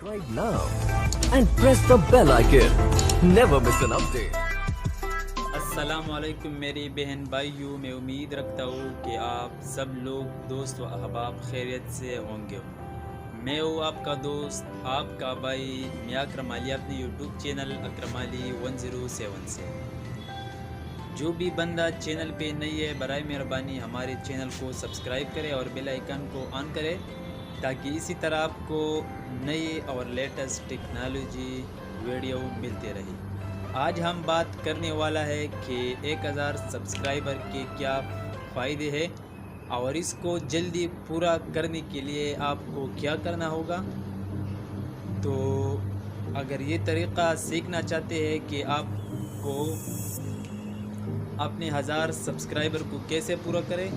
Subscribe now and press the bell icon. Never miss an update. السلام علیکم میری بہن بھائیوں، میں امید رکھتا ہوں کہ آپ سب لوگ دوست و احباب خیریت سے ہوں گے۔ میں ہوں آپ کا دوست، آپ کا بھائی میاں اکرم علی، اپنے یوٹیوب چینل اکرم علی 107 سے۔ جو بھی بندہ چینل پہ نئی ہے، برائے مہربانی ہمارے چینل کو سبسکرائب کرے اور بیل آئیکن کو آن کرے تاکہ اسی طرح آپ کو نئی اور لیٹسٹ ٹیکنالوجی ویڈیو ملتے رہے۔ آج ہم بات کرنے والا ہے کہ 1000 سبسکرائبر کے کیا فائدے ہیں اور اس کو جلدی پورا کرنے کے لیے آپ کو کیا کرنا ہوگا۔ تو اگر یہ طریقہ سیکھنا چاہتے ہیں کہ آپ کو اپنے 1000 سبسکرائبر کو کیسے پورا کریں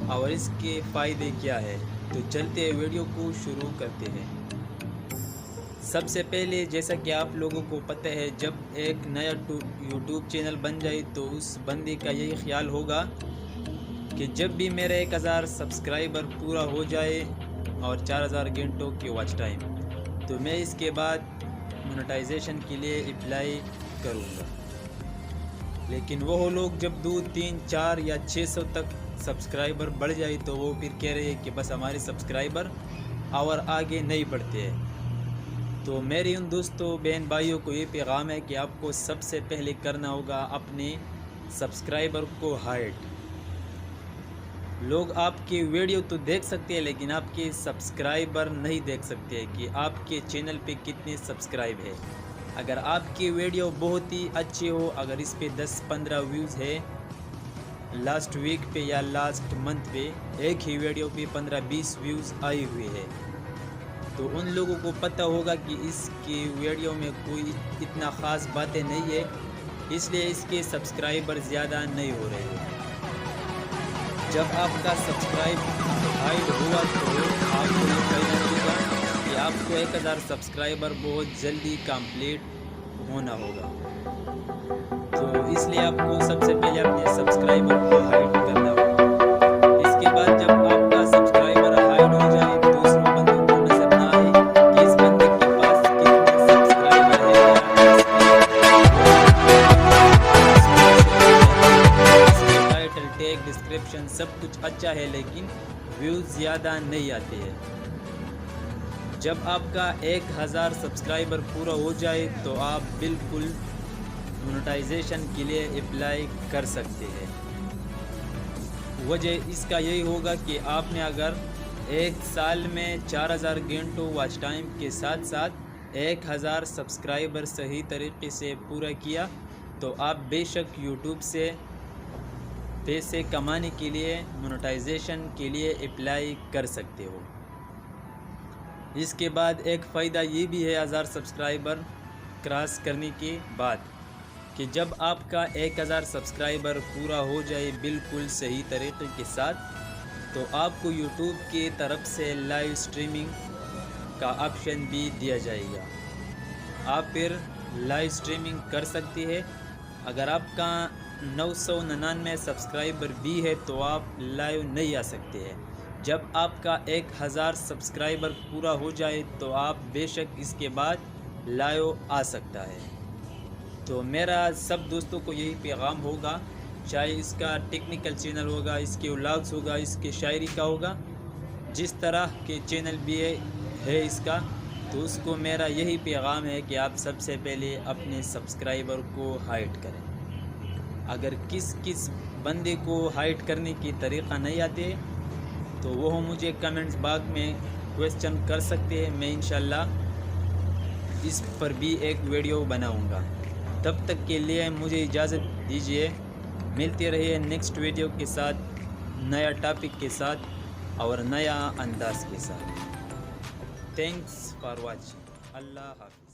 اور اس کے فائدے کیا ہے، تو چلتے ویڈیو کو شروع کرتے ہیں۔ سب سے پہلے جیسا کہ آپ لوگوں کو پتہ ہے، جب ایک نیا یوٹیوب چینل بن جائے تو اس بندے کا یہی خیال ہوگا کہ جب بھی میرا 1000 سبسکرائبر پورا ہو جائے اور 4000 گھنٹوں کی واچ ٹائم، تو میں اس کے بعد مونیٹائزیشن کے لیے اپلائی کروں گا۔ لیکن وہ لوگ جب 2، 3، 4 یا 600 تک سبسکرائبر بڑھ جائے تو وہ پھر کہہ رہے ہیں کہ بس ہمارے سبسکرائبر اور آگے نہیں بڑھتے ہیں۔ تو میری ان دوستوں بہن بھائیوں کو یہ پیغام ہے کہ آپ کو سب سے پہلے کرنا ہوگا اپنے سبسکرائبر کو ہائٹ۔ لوگ آپ کی ویڈیو تو دیکھ سکتے ہیں لیکن آپ کے سبسکرائبر نہیں دیکھ سکتے کہ آپ کے چینل پہ کتنے سبسکرائب ہے۔ اگر آپ کی ویڈیو بہت ہی اچھی ہو، اگر اس پہ 10-15 ویوز ہے لاسٹ ویک پہ یا لاسٹ منتھ پہ ایک ہی ویڈیو پہ 15-20 ویوز آئی ہوئی ہے، تو ان لوگوں کو پتہ ہوگا کہ اس کی ویڈیو میں کوئی اتنا خاص باتیں نہیں ہے، اس لیے اس کے سبسکرائبر زیادہ نہیں ہو رہے ہیں۔ جب آپ کا سبسکرائب ہائٹ ہوا تو آپ کو یہ فائدہ ملے گا کہ آپ کو 1000 سبسکرائبر بہت جلدی کمپلیٹ ہونا ہوگا۔ تو اس لیے آپ کو سب سے پہلے اپنے سبسکرائبر کو ہائٹ کرنا ہوگا۔ اس کے بعد جب آپ کا سبسکرائبر ہائٹ ہو جائے، دوسروں بندوں کو نظر نہ آئے کہ اس بندے کے پاس کتنے سبسکرائبر ہے یا اس کے ٹائٹل، ٹیگ، ڈسکرپشن سب کچھ اچھا ہے لیکن ویوز زیادہ نہیں آتے ہیں۔ جب آپ کا 1000 سبسکرائبر پورا ہو جائے تو آپ بالکل مونیٹائزیشن کے لیے اپلائی کر سکتے ہیں۔ وجہ اس کا یہی ہوگا کہ آپ نے اگر ایک سال میں 4000 گھنٹوں واچ ٹائم کے ساتھ ساتھ 1000 سبسکرائبر صحیح طریقے سے پورا کیا تو آپ بے شک یوٹیوب سے پیسے کمانے کے لیے، مونیٹائزیشن کے لیے اپلائی کر سکتے ہو۔ اس کے بعد ایک فائدہ یہ بھی ہے 1000 سبسکرائبر کراس کرنے کے بعد کہ جب آپ کا 1000 سبسکرائبر پورا ہو جائے بالکل صحیح طریقے کے ساتھ، تو آپ کو یوٹیوب کی طرف سے لائیو اسٹریمنگ کا آپشن بھی دیا جائے گا۔ آپ پھر لائیو اسٹریمنگ کر سکتے ہیں۔ اگر آپ کا 999 سبسکرائبر بھی ہے تو آپ لائیو نہیں آ سکتے ہیں۔ جب آپ کا 1000 سبسکرائبر پورا ہو جائے تو آپ بے شک اس کے بعد لائیو آ سکتا ہے۔ تو میرا سب دوستوں کو یہی پیغام ہوگا، چاہے اس کا ٹیکنیکل چینل ہوگا، اس کے ولاگز ہوگا، اس کے شاعری کا ہوگا، جس طرح کے چینل بھی ہے اس کا، تو اس کو میرا یہی پیغام ہے کہ آپ سب سے پہلے اپنے سبسکرائبر کو ہائٹ کریں۔ اگر کس بندے کو ہائٹ کرنے کی طریقہ نہیں آتے تو وہ مجھے کمنٹس باکس میں کویسچن کر سکتے ہیں، میں انشاءاللہ اس پر بھی ایک ویڈیو بناؤں گا۔ تب تک کے لیے مجھے اجازت دیجیے، ملتے رہیے نیکسٹ ویڈیو کے ساتھ، نیا ٹاپک کے ساتھ اور نیا انداز کے ساتھ۔ Thanks for watching. اللہ حافظ۔